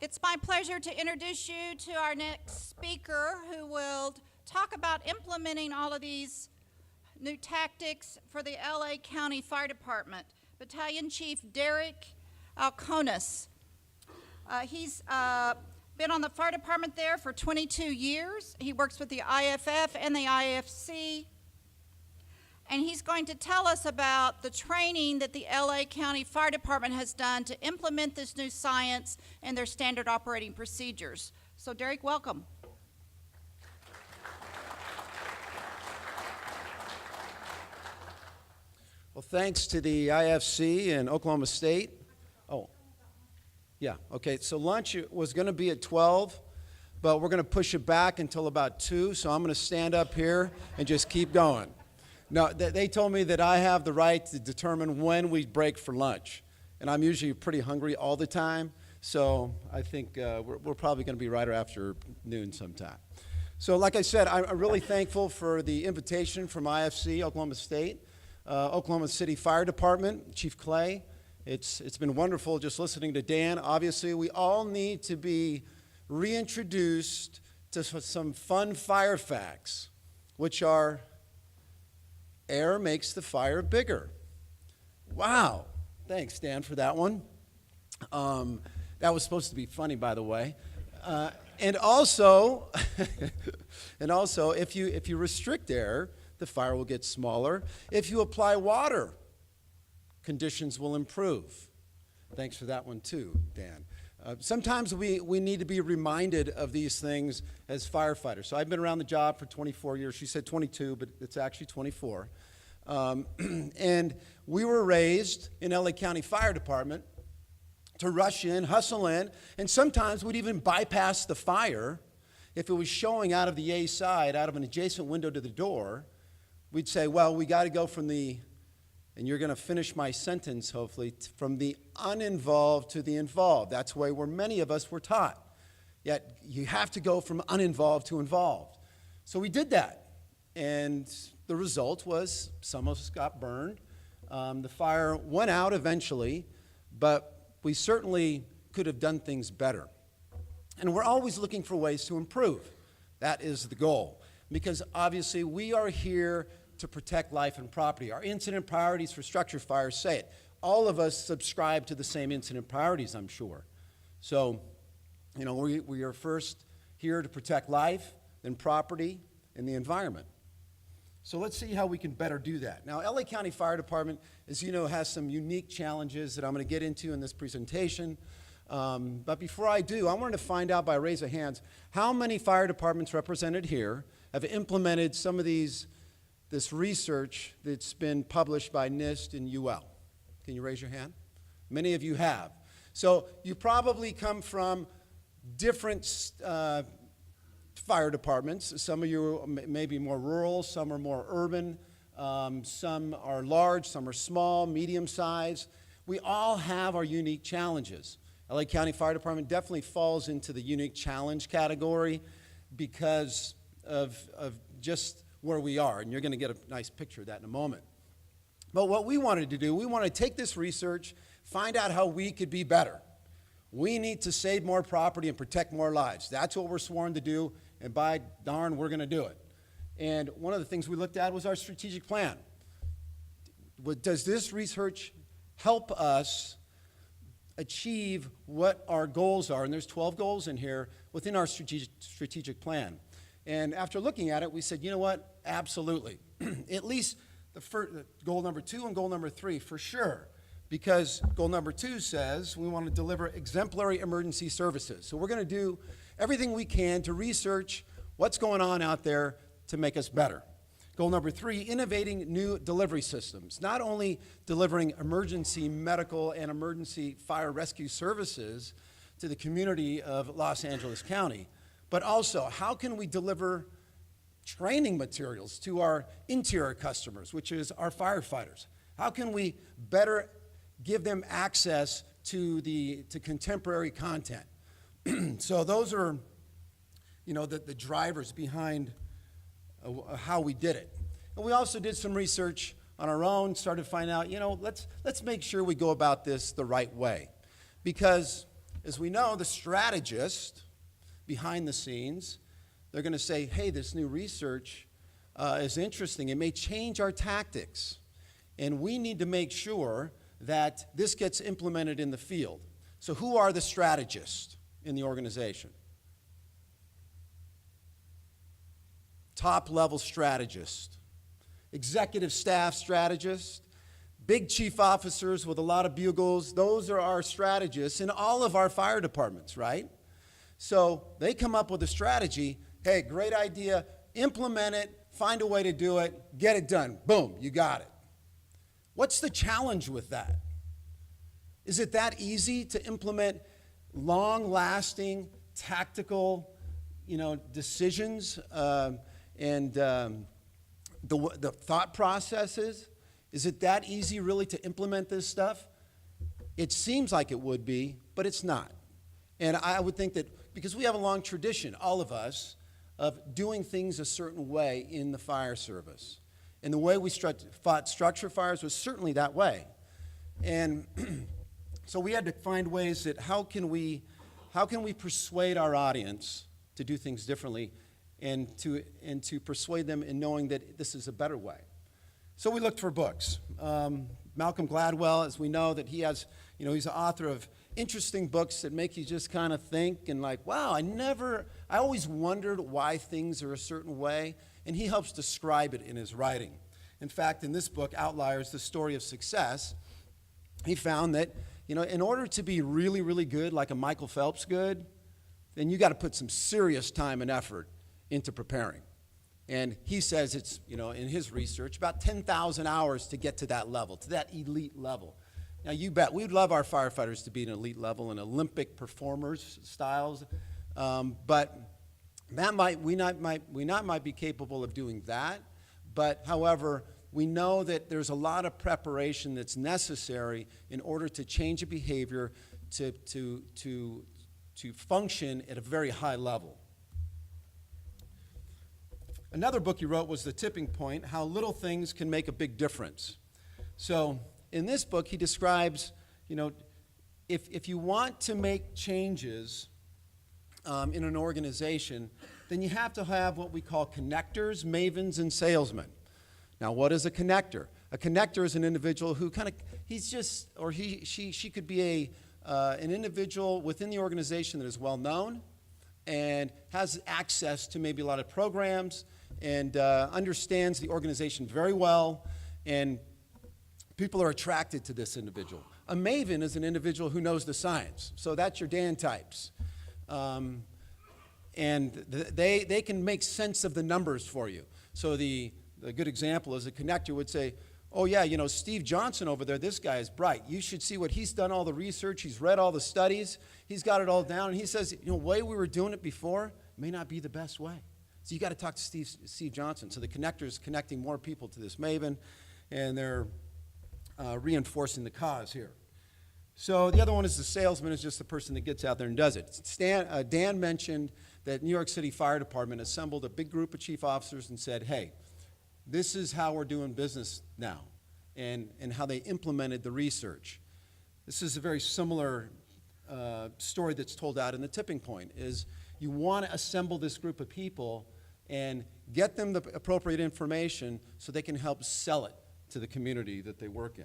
It's my pleasure to introduce you to our next speaker who will talk about implementing all of these new tactics for the LA County Fire Department. Battalion Chief Derek Alkonis. He's been on the fire department there for 22 years. He works with the IFF and the IAFC. And he's going to tell us about the training that the LA County Fire Department has done to implement this new science and their standard operating procedures. So Derek, welcome. Well, thanks to the IFC and Oklahoma State. Oh, yeah, okay, so lunch was going to be at 12, but we're going to push it back until about 2, so I'm going to stand up here and just keep going. No, they told me that I have the right to determine when we break for lunch, and I'm usually pretty hungry all the time, so I think we're probably going to be right after noon sometime. So like I said, I'm really thankful for the invitation from IFC, Oklahoma State, Oklahoma City Fire Department, Chief Clay. It's been wonderful just listening to Dan. Obviously, we all need to be reintroduced to some fun fire facts, which are air makes the fire bigger. Wow. Thanks, Dan, for that one. That was supposed to be funny, by the way. And also, if you restrict air, the fire will get smaller. If you apply water, conditions will improve. Thanks for that one too, Dan. Sometimes we need to be reminded of these things as firefighters. So I've been around the job for 24 years. She said 22, but it's actually 24. And we were raised in LA County Fire Department to rush in, hustle in, and sometimes we'd even bypass the fire. If it was showing out of the A side, out of an adjacent window to the door, we'd say, well, we got to go from the, and you're going to finish my sentence, hopefully, from the uninvolved to the involved. That's the way where many of us were taught. Yet you have to go from uninvolved to involved. So we did that. And the result was some of us got burned. The fire went out eventually, but we certainly could have done things better. And we're always looking for ways to improve. That is the goal. Because obviously we are here to protect life and property. Our incident priorities for structure fires say it. All of us subscribe to the same incident priorities, I'm sure. So, you know, we are first here to protect life, then property, and the environment. So let's see how we can better do that. Now, LA County Fire Department, as you know, has some unique challenges that I'm going to get into in this presentation. But before I do, I wanted to find out by raise of hands, how many fire departments represented here have implemented some of this research that's been published by NIST and UL? Can you raise your hand? Many of you have. So you probably come from different fire departments. Some of you may be more rural, some are more urban, some are large, some are small, medium size. We all have our unique challenges. LA County Fire Department definitely falls into the unique challenge category because of just where we are, and you're going to get a nice picture of that in a moment. But what we wanted to do, we want to take this research, find out how we could be better. We need to save more property and protect more lives. That's what we're sworn to do, and by darn, we're going to do it. And one of the things we looked at was our strategic plan. Does this research help us achieve what our goals are? And there's 12 goals in here within our strategic plan. And after looking at it, we said, you know what? Absolutely. At least the goal number 2 and goal number 3 for sure. Because goal number 2 says we want to deliver exemplary emergency services. So we're going to do everything we can to research what's going on out there to make us better. Goal number 3, innovating new delivery systems. Not only delivering emergency medical and emergency fire rescue services to the community of Los Angeles County, but also how can we deliver training materials to our interior customers, which is our firefighters? How can we better give them access to contemporary content? So those are, you know, the drivers behind how we did it. And we also did some research on our own, started to find out, you know, let's make sure we go about this the right way. Because As we know, the strategist behind the scenes, they're going to say, hey, this new research is interesting. It may change our tactics. And we need to make sure that this gets implemented in the field. So who are the strategists in the organization? Top-level strategist, executive staff strategist, big chief officers with a lot of bugles. Those are our strategists in all of our fire departments, right? So they come up with a strategy. Hey, great idea. Implement it. Find a way to do it. Get it done. Boom, you got it. What's the challenge with that? Is it that easy to implement long-lasting, tactical, decisions and the thought processes? Is it that easy really to implement this stuff? It seems like it would be, but it's not. And I would think that because we have a long tradition, all of us, of doing things a certain way in the fire service. And the way we fought structure fires was certainly that way. And so we had to find ways that how can we persuade our audience to do things differently and to persuade them in knowing that this is a better way. So we looked for books. Malcolm Gladwell, as we know, that he has, he's the author of interesting books that make you just kind of think and like, wow, I always wondered why things are a certain way, and he helps describe it in his writing. In fact, in this book, Outliers, The Story of Success, he found that, in order to be really, really good, like a Michael Phelps good, then you got to put some serious time and effort into preparing. And he says it's, in his research, about 10,000 hours to get to that level, to that elite level. Now, you bet, we'd love our firefighters to be an elite level and Olympic performers styles, but we might be capable of doing that. But, however, we know that there's a lot of preparation that's necessary in order to change a behavior to function at a very high level. Another book he wrote was The Tipping Point, How Little Things Can Make a Big Difference. So in this book, he describes, if you want to make changes in an organization, then you have to have what we call connectors, mavens, and salesmen. Now, what is a connector? A connector is an individual who she could be an individual within the organization that is well known and has access to maybe a lot of programs and understands the organization very well, and people are attracted to this individual. A maven is an individual who knows the science. So that's your Dan types. And they can make sense of the numbers for you. So the good example is a connector would say, oh yeah, Steve Johnson over there, this guy is bright. You should see what he's done, all the research, he's read all the studies, he's got it all down, and he says, the way we were doing it before may not be the best way. So you got to talk to Steve Johnson. So the connector is connecting more people to this maven, and they're reinforcing the cause here. So the other one is the salesman, is just the person that gets out there and does it. Dan mentioned that New York City Fire Department assembled a big group of chief officers and said, hey, this is how we're doing business now, and how they implemented the research. This is a very similar story that's told out in The Tipping Point, is you want to assemble this group of people and get them the appropriate information so they can help sell it to the community that they work in.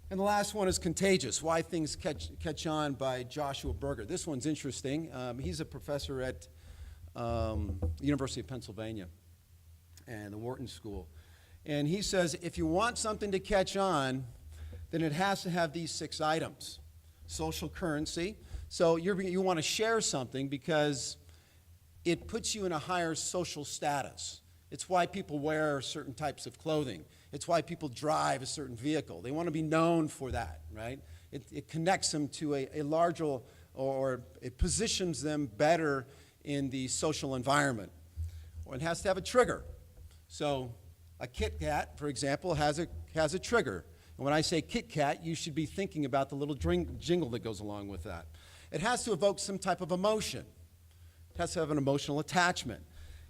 And the last one is Contagious, Why Things Catch On by Joshua Berger. This one's interesting. He's a professor at the University of Pennsylvania and the Wharton School. And he says if you want something to catch on, then it has to have these 6 items. Social currency. So you want to share something because it puts you in a higher social status. It's why people wear certain types of clothing. It's why people drive a certain vehicle. They want to be known for that, right? It connects them to a larger, or it positions them better in the social environment. Or it has to have a trigger. So a Kit Kat, for example, has a trigger. And when I say Kit Kat, you should be thinking about the little jingle that goes along with that. It has to evoke some type of emotion. It has to have an emotional attachment.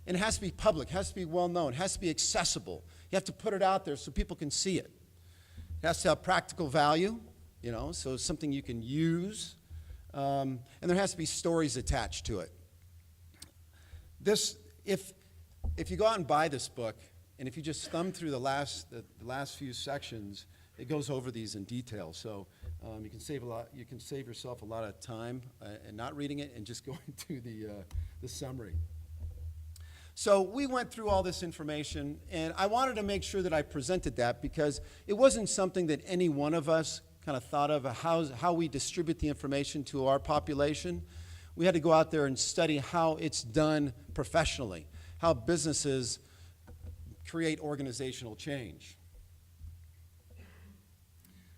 And it has to be public, it has to be well known, it has to be accessible. You have to put it out there so people can see it. It has to have practical value, so something you can use. and there has to be stories attached to it. If you go out and buy this book, and if you just thumb through the last few sections, it goes over these in detail. So you can save yourself a lot of time and not reading it and just going through the summary. So we went through all this information, and I wanted to make sure that I presented that because it wasn't something that any one of us kind of thought of how we distribute the information to our population. We had to go out there and study how it's done professionally, how businesses create organizational change.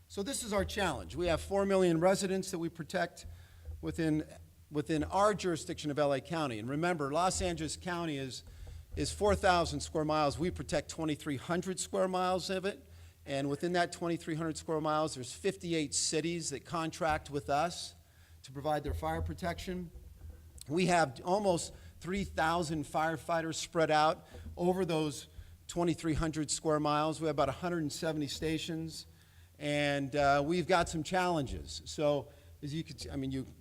So this is our challenge. We have 4 million residents that we protect within our jurisdiction of LA County. And remember, Los Angeles County is 4,000 square miles. We protect 2,300 square miles of it. And within that 2,300 square miles, there's 58 cities that contract with us to provide their fire protection. We have almost 3,000 firefighters spread out over those 2,300 square miles. We have about 170 stations, and we've got some challenges. So as you could,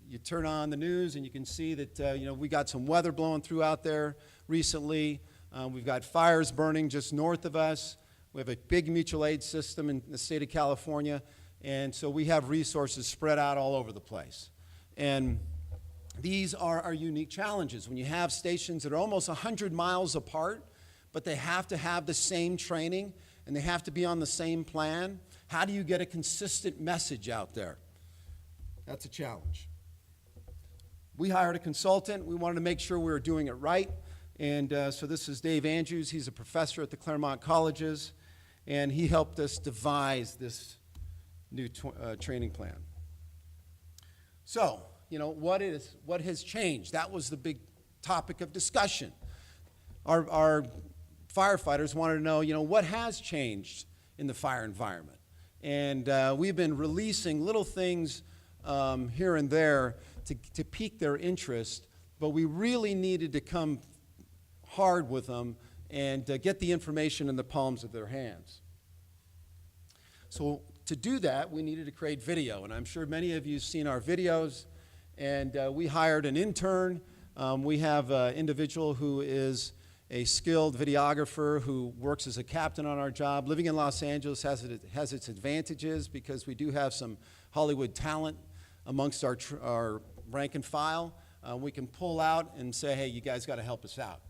you turn on the news and you can see that we got some weather blowing through out there recently. We've got fires burning just north of us. We have a big mutual aid system in the state of California, and so we have resources spread out all over the place. And these are our unique challenges. When you have stations that are almost 100 miles apart, but they have to have the same training and they have to be on the same plan, how do you get a consistent message out there? That's a challenge. We hired a consultant. We wanted to make sure we were doing it right. And so this is Dave Andrews. He's a professor at the Claremont Colleges, and he helped us devise this new training plan. So, what has changed? That was the big topic of discussion. Our firefighters wanted to know, what has changed in the fire environment? And we've been releasing little things here and there to pique their interest, but we really needed to come hard with them and get the information in the palms of their hands. So to do that, we needed to create video, and I'm sure many of you have seen our videos, and we hired an intern. We have an individual who is a skilled videographer who works as a captain on our job. Living in Los Angeles has its advantages because we do have some Hollywood talent amongst our rank and file. We can pull out and say, hey, you guys got to help us out.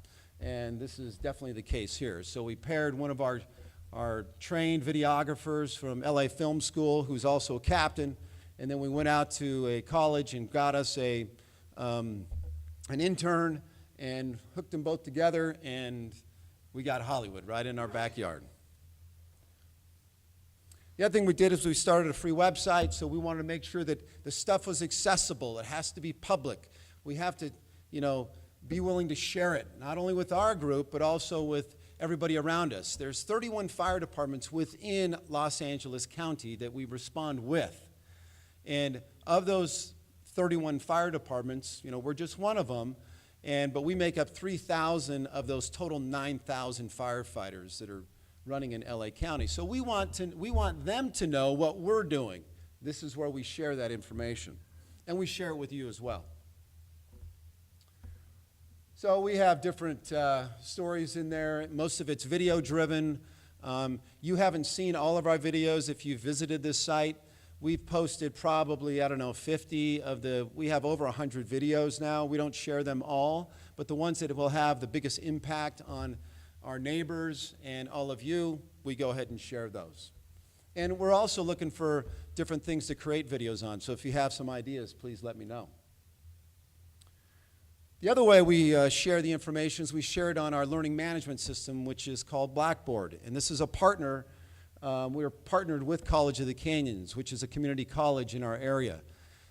And this is definitely the case here. So we paired one of our trained videographers from LA Film School, who's also a captain, and then we went out to a college and got us an intern and hooked them both together, and we got Hollywood right in our backyard. The other thing we did is we started a free website, so we wanted to make sure that the stuff was accessible. It has to be public. We have to, be willing to share it, not only with our group, but also with everybody around us. There's 31 fire departments within Los Angeles County that we respond with. And of those 31 fire departments, we're just one of them, but we make up 3,000 of those total 9,000 firefighters that are running in LA County. So we want them to know what we're doing. This is where we share that information. And we share it with you as well. So we have different stories in there. Most of it's video driven. You haven't seen all of our videos if you've visited this site. We've posted probably, 50 we have over 100 videos now. We don't share them all, but the ones that will have the biggest impact on our neighbors and all of you, we go ahead and share those. And we're also looking for different things to create videos on, so if you have some ideas, please let me know. The other way we share the information is we share it on our learning management system, which is called Blackboard. And this is a partner. We're partnered with College of the Canyons, which is a community college in our area.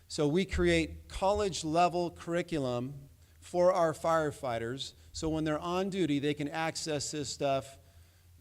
So we create college-level curriculum for our firefighters, so when they're on duty, they can access this stuff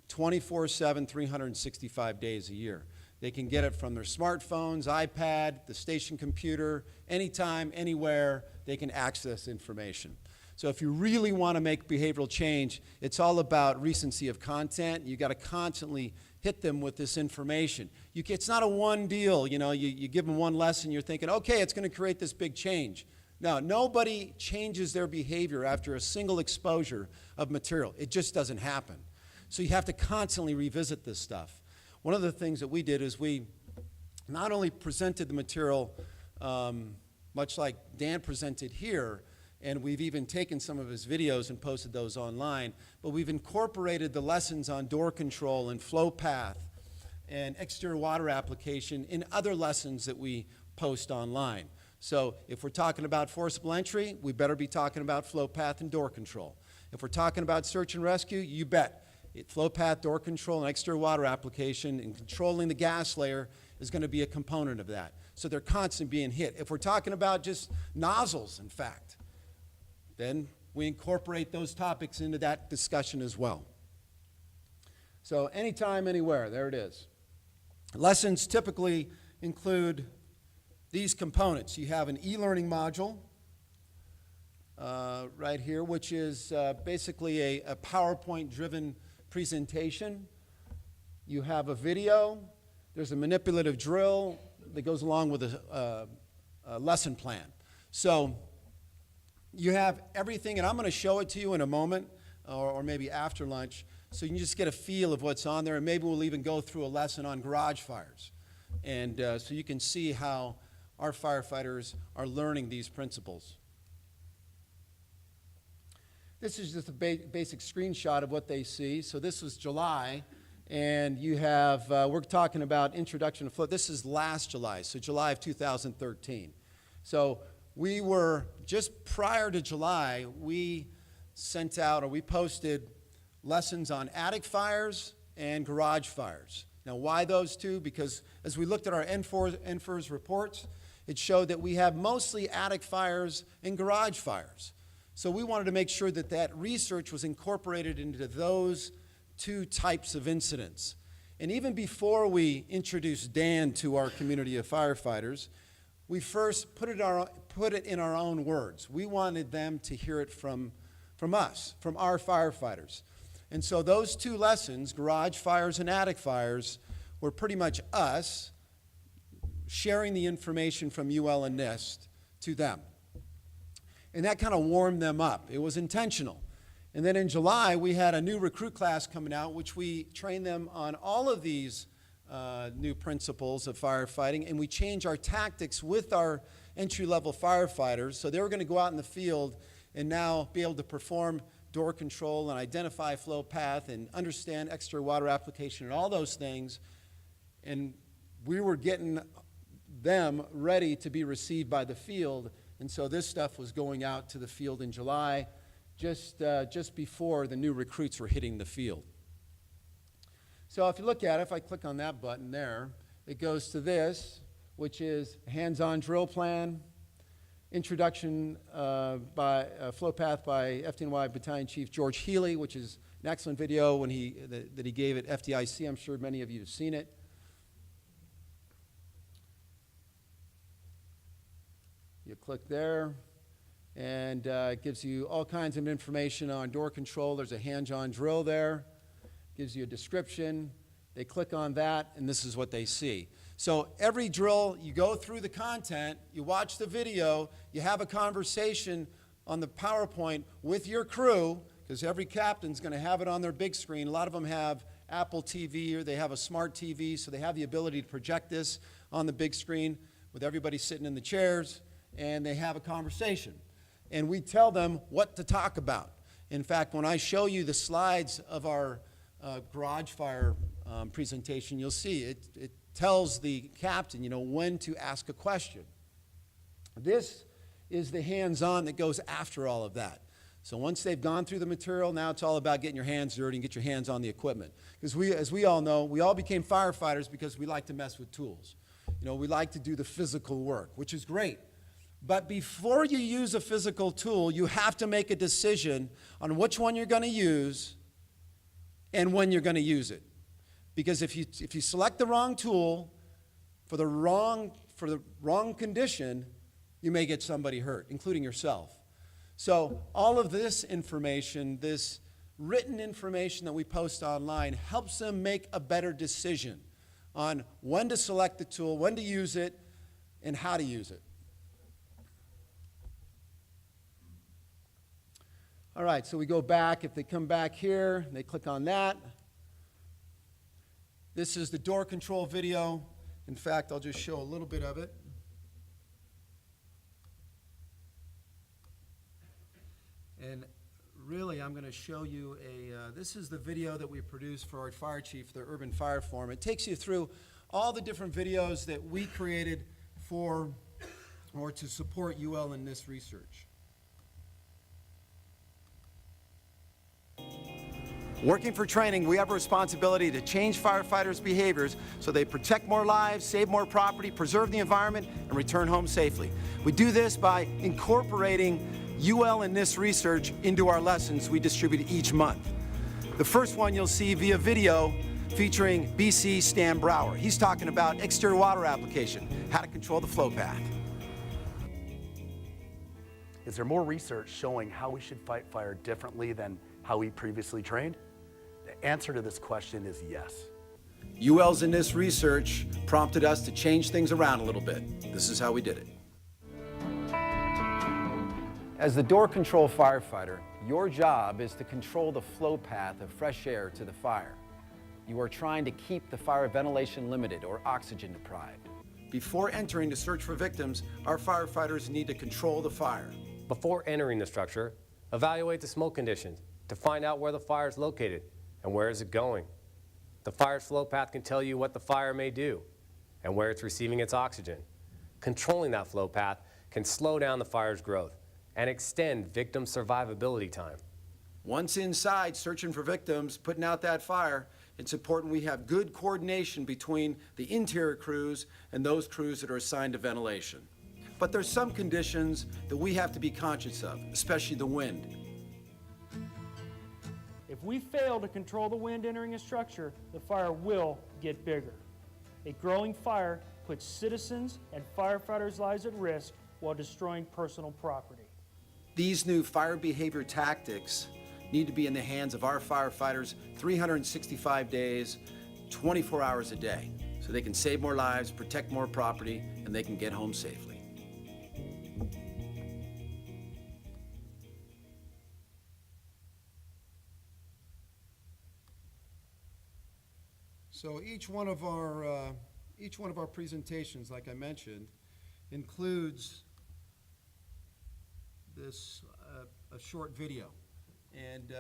24/7, 365 days a year. They can get it from their smartphones, iPad, the station computer, anytime, anywhere, they can access information. So if you really want to make behavioral change, it's all about recency of content. You've got to constantly hit them with this information. It's not a one deal, you give them one lesson, you're thinking, okay, it's going to create this big change. No, nobody changes their behavior after a single exposure of material. It just doesn't happen. So you have to constantly revisit this stuff. One of the things that we did is we not only presented the material much like Dan presented here, and we've even taken some of his videos and posted those online, but we've incorporated the lessons on door control and flow path and exterior water application in other lessons that we post online. So if we're talking about forcible entry, we better be talking about flow path and door control. If we're talking about search and rescue, you bet. Flow path, door control, and exterior water application and controlling the gas layer is going to be a component of that. So they're constantly being hit. If we're talking about just nozzles, in fact, then we incorporate those topics into that discussion as well. So anytime, anywhere, there it is. Lessons typically include these components. You have an e-learning module right here, which is basically a PowerPoint-driven presentation. You have a video. There's a manipulative drill that goes along with a lesson plan. So you have everything, and I'm going to show it to you in a moment, or maybe after lunch, so you can just get a feel of what's on there, and maybe we'll even go through a lesson on garage fires. And so you can see how our firefighters are learning these principles. This is just a basic screenshot of what they see. So this was July, and you have, we're talking about introduction to flow. This is last July, so July of 2013. So we were, just prior to July, we sent out, or we posted lessons on attic fires and garage fires. Now, why those two? Because as we looked at our NFIRS reports, it showed that we have mostly attic fires and garage fires. So we wanted to make sure that that research was incorporated into those two types of incidents. And even before we introduced Dan to our community of firefighters, we first put it in our own words. We wanted them to hear it from us, from our firefighters. And so those two lessons, garage fires and attic fires, were pretty much us sharing the information from UL and NIST to them. And that kind of warmed them up. It was intentional. And then in July, we had a new recruit class coming out, which we trained them on all of these new principles of firefighting, and we changed our tactics with our entry-level firefighters. So they were going to go out in the field and now be able to perform door control and identify flow path and understand exterior water application and all those things. And we were getting them ready to be received by the field. And so this stuff was going out to the field in July, just before the new recruits were hitting the field. So if you look at it, if I click on that button there, it goes to this, which is hands-on drill plan, introduction by flow path by FDNY Battalion Chief George Healy, which is an excellent video that he gave at FDIC. I'm sure many of you have seen it. You click there, and it gives you all kinds of information on door control. There's a hands-on drill there. Gives you a description. They click on that, and this is what they see. So every drill, you go through the content, you watch the video, you have a conversation on the PowerPoint with your crew, because every captain's going to have it on their big screen. A lot of them have Apple TV or they have a smart TV, so they have the ability to project this on the big screen with everybody sitting in the chairs, and they have a conversation. And we tell them what to talk about. In fact, when I show you the slides of our garage fire presentation, you'll see it tells the captain, when to ask a question. This is the hands-on that goes after all of that. So once they've gone through the material, now it's all about getting your hands dirty and get your hands on the equipment. Because as we all know, we all became firefighters because we like to mess with tools. We like to do the physical work, which is great. But before you use a physical tool, you have to make a decision on which one you're going to use and when you're going to use it. Because if you select the wrong tool for the wrong condition, you may get somebody hurt, including yourself. So all of this information, this written information that we post online helps them make a better decision on when to select the tool, when to use it, and how to use it. All right, so we go back. If they come back here, they click on that. This is the door control video. In fact, I'll just show a little bit of it. And really, I'm going to show you this is the video that we produced for our fire chief, the urban fire forum. It takes you through all the different videos that we created for or to support UL in this research. Working for training, we have a responsibility to change firefighters' behaviors so they protect more lives, save more property, preserve the environment, and return home safely. We do this by incorporating UL in this research into our lessons we distribute each month. The first one you'll see via video featuring BC Stan Brower. He's talking about exterior water application, how to control the flow path. Is there more research showing how we should fight fire differently than how we previously trained? The answer to this question is yes. UL's in this research prompted us to change things around a little bit. This is how we did it. As the door control firefighter, your job is to control the flow path of fresh air to the fire. You are trying to keep the fire ventilation limited or oxygen deprived. Before entering to search for victims, our firefighters need to control the fire. Before entering the structure, evaluate the smoke conditions to find out where the fire is located and where is it going. The fire's flow path can tell you what the fire may do and where it's receiving its oxygen. Controlling that flow path can slow down the fire's growth and extend victim survivability time. Once inside searching for victims, putting out that fire, it's important we have good coordination between the interior crews and those crews that are assigned to ventilation. But there's some conditions that we have to be conscious of, especially the wind. If we fail to control the wind entering a structure, the fire will get bigger. A growing fire puts citizens and firefighters' lives at risk while destroying personal property. These new fire behavior tactics need to be in the hands of our firefighters 365 days, 24 hours a day, so they can save more lives, protect more property, and they can get home safely. So each one of our presentations, like I mentioned, includes this a short video, and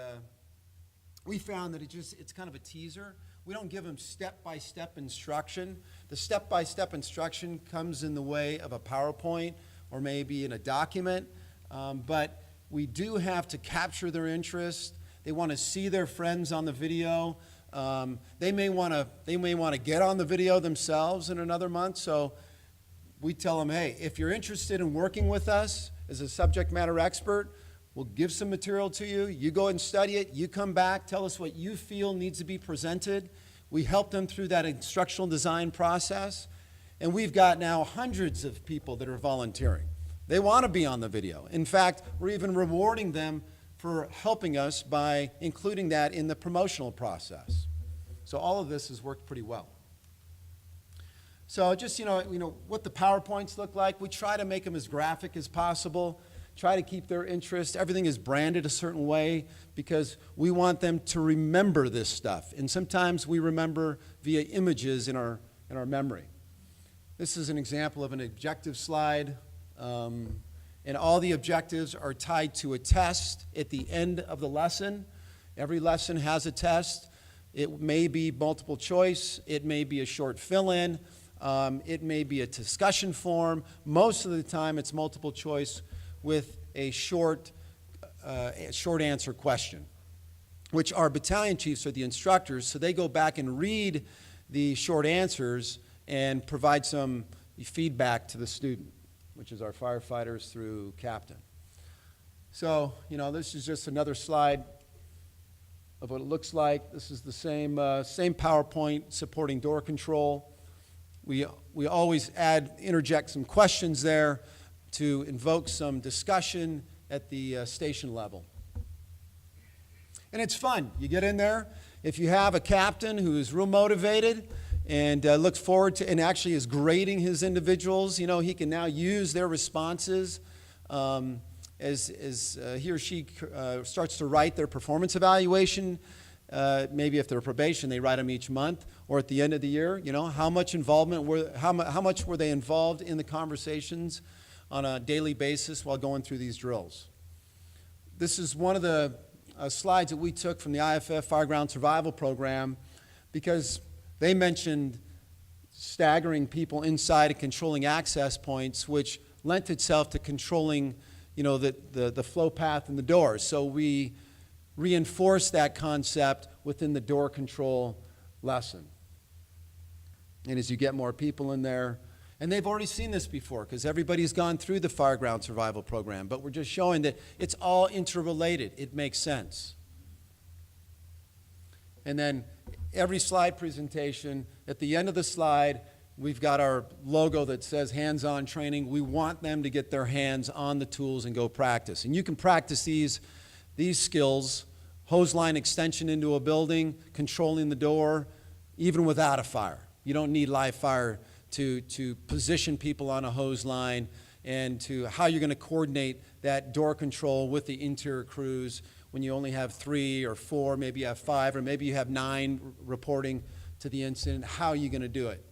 we found that it's kind of a teaser. We don't give them step-by-step instruction. The step-by-step instruction comes in the way of a PowerPoint or maybe in a document, but we do have to capture their interest. They want to see their friends on the video. They may want to get on the video themselves in another month, so we tell them, hey, if you're interested in working with us as a subject matter expert, we'll give some material to you. You go and study it. You come back, tell us what you feel needs to be presented. We help them through that instructional design process, and we've got now hundreds of people that are volunteering. They want to be on the video. In fact, we're even rewarding them for helping us by including that in the promotional process. So all of this has worked pretty well. So just, what the PowerPoints look like, we try to make them as graphic as possible, try to keep their interest. Everything is branded a certain way because we want them to remember this stuff. And sometimes we remember via images in our memory. This is an example of an objective slide. And all the objectives are tied to a test at the end of the lesson. Every lesson has a test. It may be multiple choice. It may be a short fill-in. It may be a discussion form. Most of the time, it's multiple choice with a short answer question, which our battalion chiefs are the instructors, so they go back and read the short answers and provide some feedback to the student, which is our firefighters through captain. So, this is just another slide of what it looks like. This is the same PowerPoint supporting door control. We always interject some questions there to invoke some discussion at the station level. And it's fun. You get in there. If you have a captain who is real motivated and looks forward to, and actually is grading his individuals, you know, he can now use their responses as he or she starts to write their performance evaluation. Maybe if they're probation, they write them each month, or at the end of the year, you know, how much involvement how much were they involved in the conversations on a daily basis while going through these drills. This is one of the slides that we took from the IAFF Fireground Survival Program, because they mentioned staggering people inside and controlling access points, which lent itself to controlling, you know, the flow path in the doors. So we reinforced that concept within the door control lesson. And as you get more people in there, and they've already seen this before because everybody's gone through the Fireground Survival Program, but we're just showing that it's all interrelated. It makes sense. And then every slide presentation, at the end of the slide, we've got our logo that says hands-on training. We want them to get their hands on the tools and go practice. And you can practice these skills: hose line extension into a building, controlling the door, even without a fire. You don't need live fire to position people on a hose line, and to how you're going to coordinate that door control with the interior crews when you only have 3 or 4, maybe you have 5, or maybe you have 9 reporting to the incident. How are you going to do it?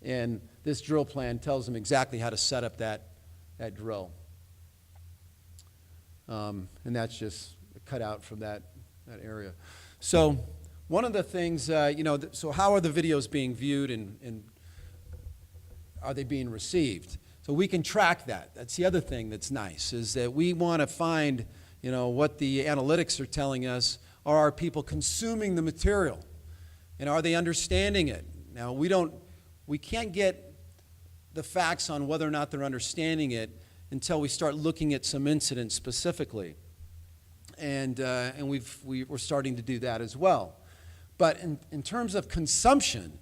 And this drill plan tells them exactly how to set up that drill. And that's just cut out from that area. So one of the things, you know, so how are the videos being viewed and are they being received? So we can track that. That's the other thing that's nice, is that we want to find, you know, what the analytics are telling us. Are people consuming the material? And are they understanding it? Now, we can't get the facts on whether or not they're understanding it until we start looking at some incidents specifically. And we're starting to do that as well. But in terms of consumption,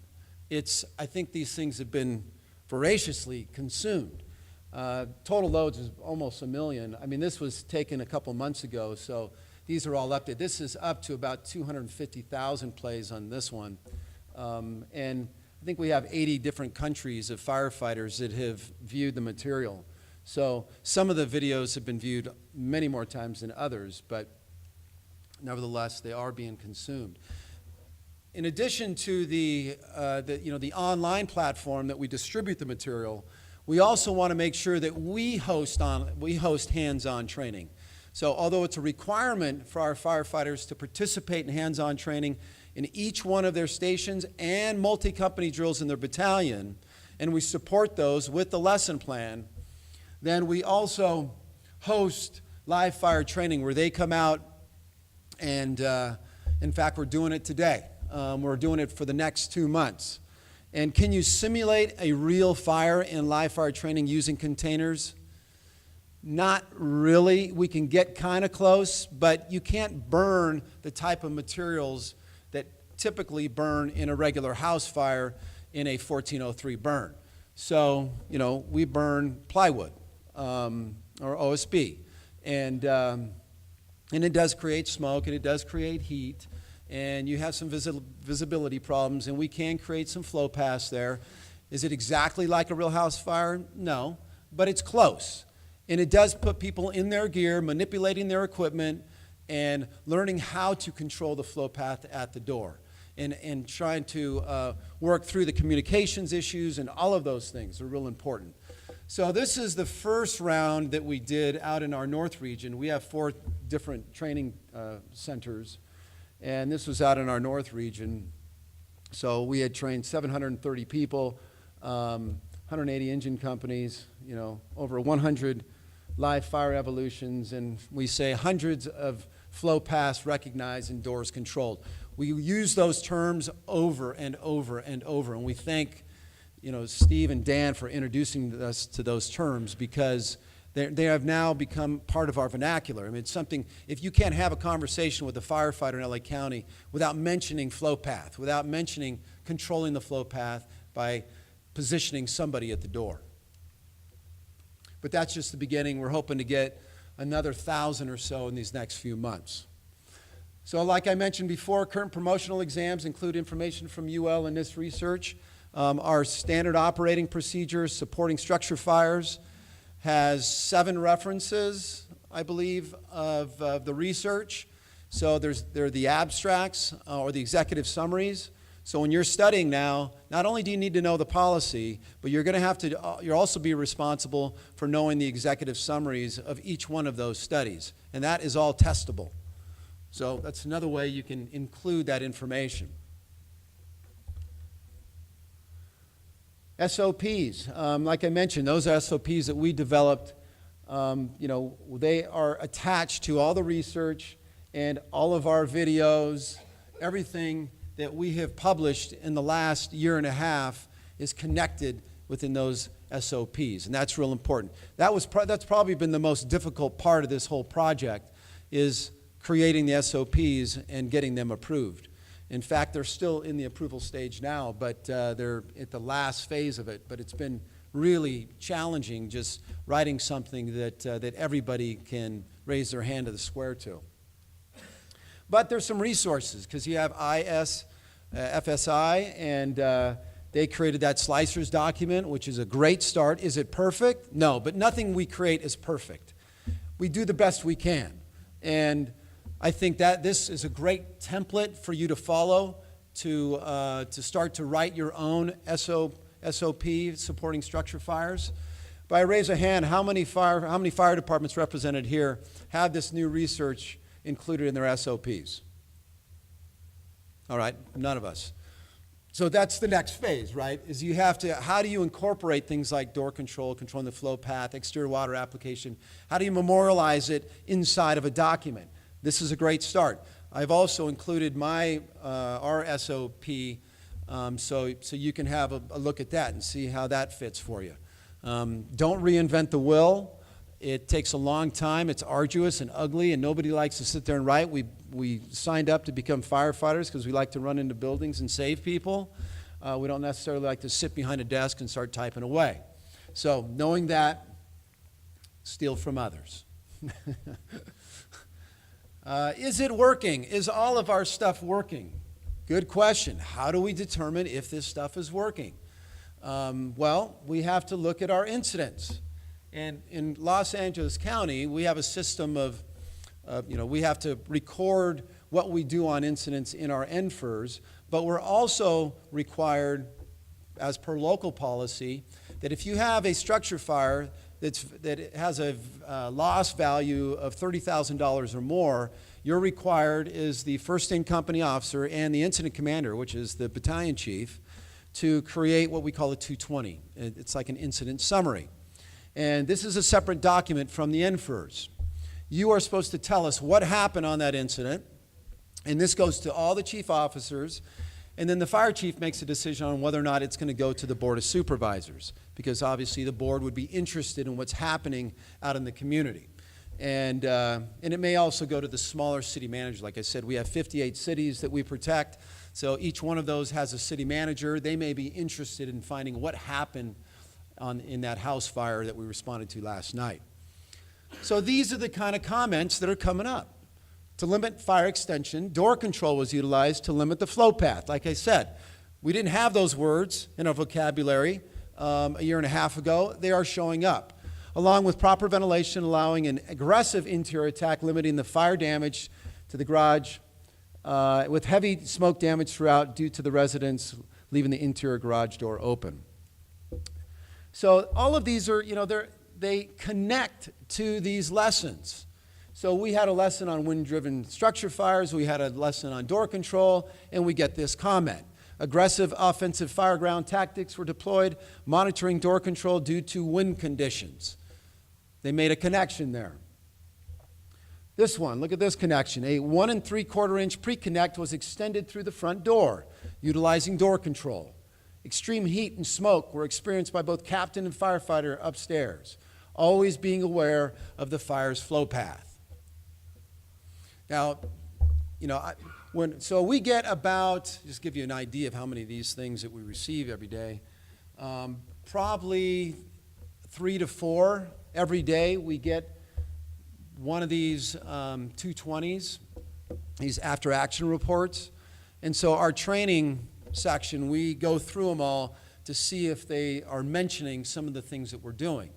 I think these things have been voraciously consumed. Total loads is almost 1 million. I mean, this was taken a couple months ago, so these are all updated. This is up to about 250,000 plays on this one. And I think we have 80 different countries of firefighters that have viewed the material. So some of the videos have been viewed many more times than others, but nevertheless, they are being consumed. In addition to the online platform that we distribute the material, we also want to make sure that we host hands-on training. So although it's a requirement for our firefighters to participate in hands-on training in each one of their stations and multi-company drills in their battalion, and we support those with the lesson plan, then we also host live fire training where they come out and, in fact, we're doing it today. We're doing it for the next 2 months. And can you simulate a real fire in live fire training using containers? Not really. We can get kind of close, but you can't burn the type of materials that typically burn in a regular house fire in a 1403 burn. So, you know, we burn plywood or OSB, and it does create smoke and it does create heat, and you have some visibility problems, and we can create some flow paths there. Is it exactly like a real house fire? No, but it's close. And it does put people in their gear, manipulating their equipment, and learning how to control the flow path at the door, and trying to work through the communications issues, and all of those things are real important. So this is the first round that we did out in our north region. We have 4 different training centers, and this was out in our north region. So we had trained 730 people, 180 engine companies, you know, over 100 live fire evolutions, and we say hundreds of flow paths recognized and doors controlled. We use those terms over and over and over, and we thank, you know, Steve and Dan for introducing us to those terms, because they have now become part of our vernacular. I mean, it's something, if you can't have a conversation with a firefighter in LA County without mentioning flow path, without mentioning controlling the flow path by positioning somebody at the door. But that's just the beginning. We're hoping to get another 1,000 or so in these next few months. So like I mentioned before, current promotional exams include information from UL in this research. Our standard operating procedures supporting structure fires has 7 references, I believe, of the research. So there are the abstracts or the executive summaries. So when you're studying now, not only do you need to know the policy, but you're going to have to, you'll also be responsible for knowing the executive summaries of each one of those studies. And that is all testable. So that's another way you can include that information. SOPs, like I mentioned, those are SOPs that we developed. They are attached to all the research and all of our videos. Everything that we have published in the last year and a half is connected within those SOPs, and that's real important. That's probably been the most difficult part of this whole project, is creating the SOPs and getting them approved. In fact, they're still in the approval stage now, but they're at the last phase of it. But it's been really challenging just writing something that everybody can raise their hand to the square to. But there's some resources, because you have FSI, and they created that slicers document, which is a great start. Is it perfect? No, but nothing we create is perfect. We do the best we can. And I think that this is a great template for you to follow to start to write your own SOP supporting structure fires. By a raise of hand, how many fire departments represented here have this new research included in their SOPs? All right, none of us. So that's the next phase, right? Is you have to, how do you incorporate things like door control, controlling the flow path, exterior water application? How do you memorialize it inside of a document? This is a great start. I've also included our SOP so you can have a look at that and see how that fits for you. Don't reinvent the wheel. It takes a long time. It's arduous and ugly, and nobody likes to sit there and write. We signed up to become firefighters because we like to run into buildings and save people. We don't necessarily like to sit behind a desk and start typing away. So knowing that, steal from others. Is it working? Is all of our stuff working? Good question. How do we determine if this stuff is working? Well, we have to look at our incidents. And in Los Angeles County, we have a system of, we have to record what we do on incidents in our NFIRS, but we're also required, as per local policy, that if you have a structure fire that has a loss value of $30,000 or more, you're required, as the first-in company officer and the incident commander, which is the battalion chief, to create what we call a 220. It's like an incident summary. And this is a separate document from the NFIRS. You are supposed to tell us what happened on that incident, and this goes to all the chief officers, and then the fire chief makes a decision on whether or not it's going to go to the board of supervisors, because obviously the board would be interested in what's happening out in the community. And it may also go to the smaller city manager. Like I said, we have 58 cities that we protect, so each one of those has a city manager. They may be interested in finding what happened in that house fire that we responded to last night. So these are the kind of comments that are coming up. To limit fire extension, door control was utilized to limit the flow path. Like I said, we didn't have those words in our vocabulary a year and a half ago. They are showing up. Along with proper ventilation, allowing an aggressive interior attack, limiting the fire damage to the garage, with heavy smoke damage throughout due to the residents leaving the interior garage door open. So all of these are, they connect to these lessons. So we had a lesson on wind-driven structure fires, we had a lesson on door control, and we get this comment. Aggressive offensive fireground tactics were deployed, monitoring door control due to wind conditions. They made a connection there. This one, look at this connection. A 1 3/4 inch pre-connect was extended through the front door, utilizing door control. Extreme heat and smoke were experienced by both captain and firefighter upstairs, always being aware of the fire's flow path. Now, so we get about, just give you an idea of how many of these things that we receive every day, probably 3 to 4 every day we get one of these 220s these after-action reports. And so our training section, we go through them all to see if they are mentioning some of the things that we're doing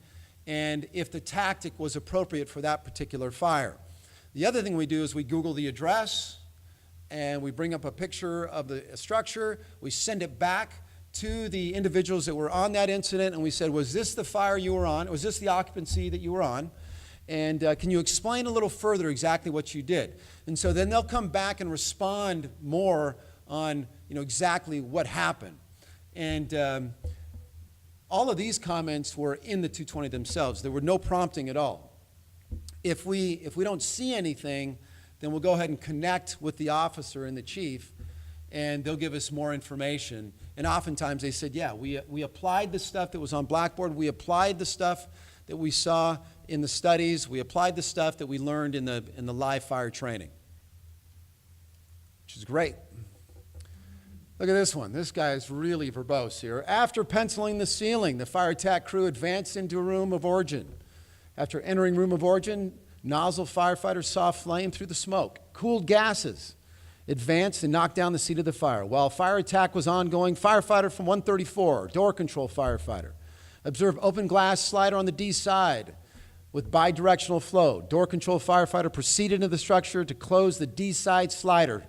and if the tactic was appropriate for that particular fire. The other thing we do is we Google the address and we bring up a picture of the structure. We send it back to the individuals that were on that incident and we said, was this the fire you were on? Was this the occupancy that you were on? And can you explain a little further exactly what you did? And so then they'll come back and respond more on exactly what happened. And all of these comments were in the 220 themselves. There were no prompting at all. If we don't see anything, then we'll go ahead and connect with the officer and the chief, and they'll give us more information. And oftentimes they said, yeah, we applied the stuff that was on Blackboard. We applied the stuff that we saw in the studies. We applied the stuff that we learned in the live fire training, which is great. Look at this one. This guy is really verbose here. After penciling the ceiling, the fire attack crew advanced into a room of origin. After entering room of origin, nozzle firefighters saw flame through the smoke. Cooled gases advanced and knocked down the seat of the fire. While fire attack was ongoing, firefighter from 134, door control firefighter, observed open glass slider on the D side with bidirectional flow. Door control firefighter proceeded into the structure to close the D side slider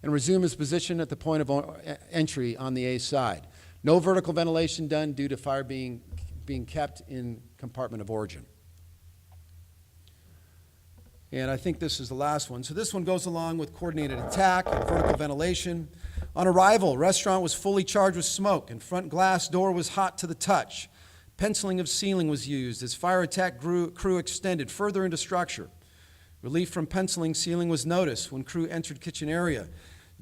and resume his position at the point of entry on the A side. No vertical ventilation done due to fire being kept in compartment of origin. And I think this is the last one. So this one goes along with coordinated attack and vertical ventilation. On arrival, restaurant was fully charged with smoke and front glass door was hot to the touch. Penciling of ceiling was used as fire attack crew extended further into structure. Relief from penciling ceiling was noticed when crew entered kitchen area.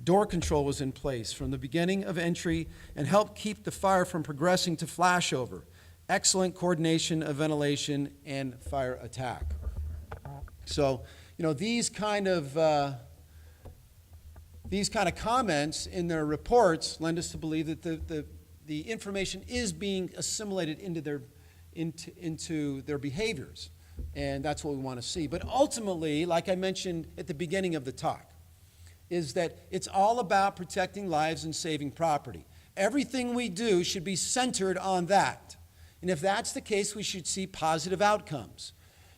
Door control was in place from the beginning of entry and helped keep the fire from progressing to flashover. Excellent coordination of ventilation and fire attack. So, these kind of comments in their reports lend us to believe that the information is being assimilated into their behaviors, and that's what we want to see. But ultimately, like I mentioned at the beginning of the talk, is that it's all about protecting lives and saving property. Everything we do should be centered on that. And if that's the case, we should see positive outcomes.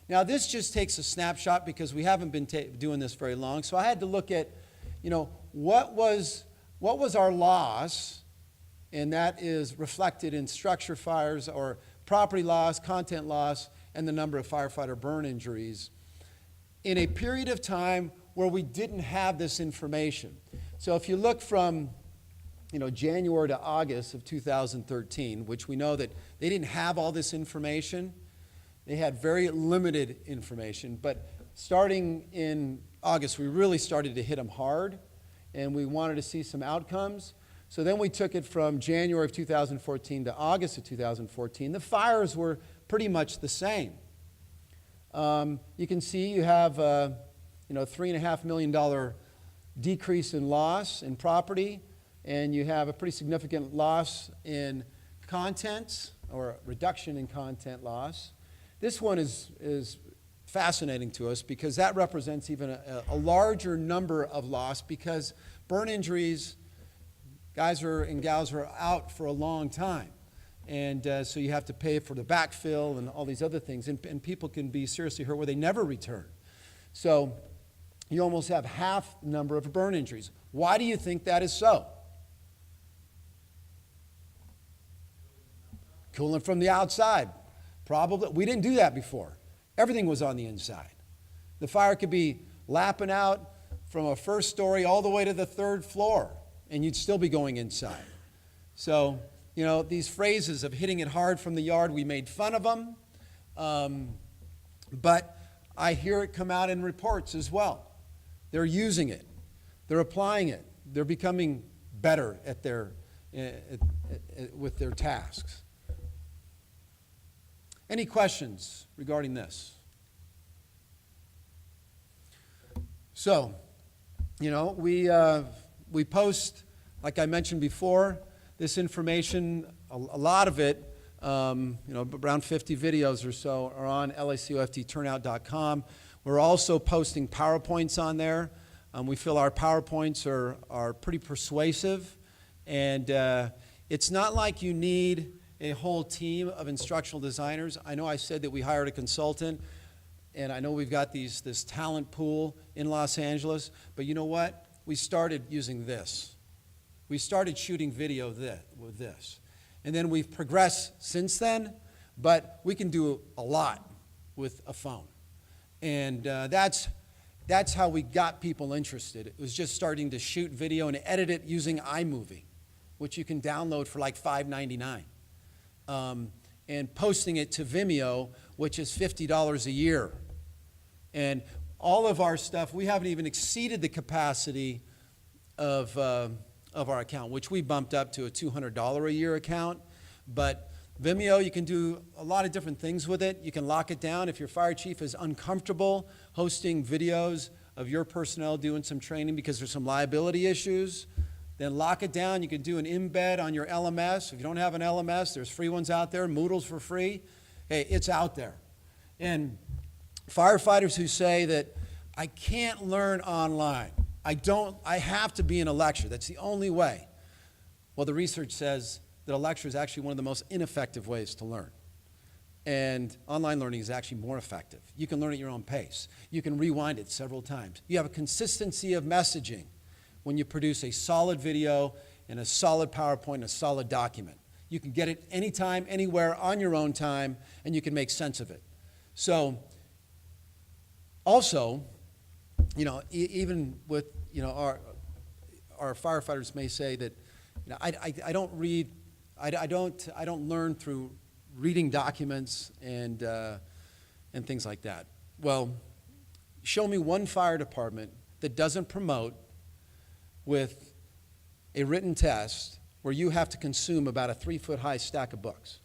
Now, this just takes a snapshot because we haven't been doing this very long. So I had to look at, what was our loss, and that is reflected in structure fires or property loss, content loss, and the number of firefighter burn injuries in a period of time where we didn't have this information. So if you look from January to August of 2013, which we know that they didn't have all this information, they had very limited information, but starting in August, we really started to hit them hard, and we wanted to see some outcomes. So then we took it from January of 2014 to August of 2014. The fires were pretty much the same. You can see you have $3.5 million decrease in loss in property, and you have a pretty significant loss in contents or reduction in content loss. This one is fascinating to us because that represents even a larger number of loss because burn injuries, guys and gals are out for a long time. And so you have to pay for the backfill and all these other things. And people can be seriously hurt where they never return. So you almost have half the number of burn injuries. Why do you think that is so? Cooling from the outside. Probably. We didn't do that before. Everything was on the inside. The fire could be lapping out from a first story all the way to the third floor, and you'd still be going inside. So, these phrases of hitting it hard from the yard, we made fun of them, but I hear it come out in reports as well. They're using it. They're applying it. They're becoming better at with their tasks. Any questions regarding this? So, we post, like I mentioned before, this information, a lot of it, around 50 videos or so are on LACOFTturnout.com. We're also posting PowerPoints on there. We feel our PowerPoints are pretty persuasive, and it's not like you need a whole team of instructional designers. I know I said that we hired a consultant, and I know we've got this talent pool in Los Angeles, but you know what? We started using this. We started shooting video with this. And then we've progressed since then, but we can do a lot with a phone. And that's how we got people interested. It was just starting to shoot video and edit it using iMovie, which you can download for like $5.99. And posting it to Vimeo, which is $50 a year. And all of our stuff, we haven't even exceeded the capacity of our account, which we bumped up to a $200 a year account. But Vimeo, you can do a lot of different things with it. You can lock it down. If your fire chief is uncomfortable hosting videos of your personnel doing some training because there's some liability issues, then lock it down. You can do an embed on your LMS. If you don't have an LMS, there's free ones out there. Moodle's for free. Hey, it's out there. And firefighters who say that I can't learn online, I have to be in a lecture. That's the only way. Well, the research says that a lecture is actually one of the most ineffective ways to learn. And online learning is actually more effective. You can learn at your own pace. You can rewind it several times. You have a consistency of messaging when you produce a solid video and a solid PowerPoint and a solid document. You can get it anytime, anywhere, on your own time, and you can make sense of it. So, also, you know, even with, you know, our firefighters may say that, you know, I don't read, I don't learn through reading documents and things like that. Well, show me one fire department that doesn't promote with a written test where you have to consume about a 3-foot-high stack of books.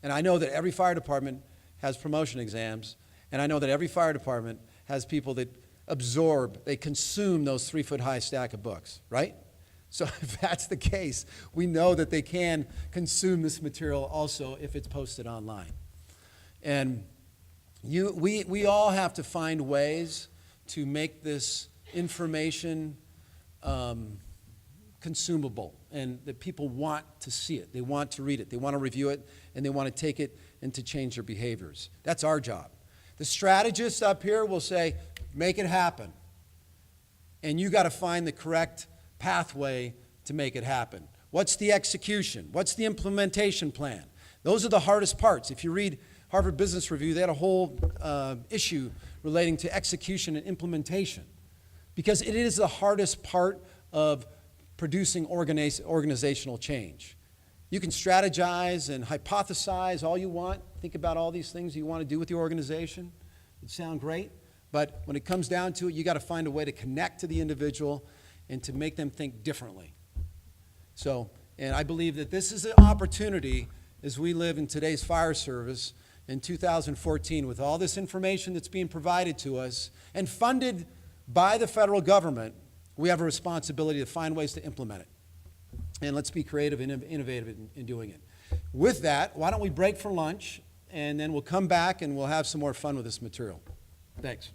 And I know that every fire department has promotion exams, and I know that every fire department has people that they consume those 3-foot-high stack of books, right? So if that's the case, we know that they can consume this material also if it's posted online. And we all have to find ways to make this information consumable, and that people want to see it, they want to read it, they want to review it, and they want to take it and to change their behaviors. That's our job. The strategists up here will say, make it happen. And you got to find the correct pathway to make it happen. What's the execution? What's the implementation plan? Those are the hardest parts. If you read Harvard Business Review, they had a whole issue relating to execution and implementation, because it is the hardest part of producing organizational change. You can strategize and hypothesize all you want, think about all these things you want to do with your organization. It sounds great, but when it comes down to it, you got to find a way to connect to the individual and to make them think differently. So, and I believe that this is an opportunity as we live in today's fire service in 2014 with all this information that's being provided to us and funded by the federal government. We have a responsibility to find ways to implement it. And let's be creative and innovative in doing it. With that, why don't we break for lunch, and then we'll come back and we'll have some more fun with this material. Thanks.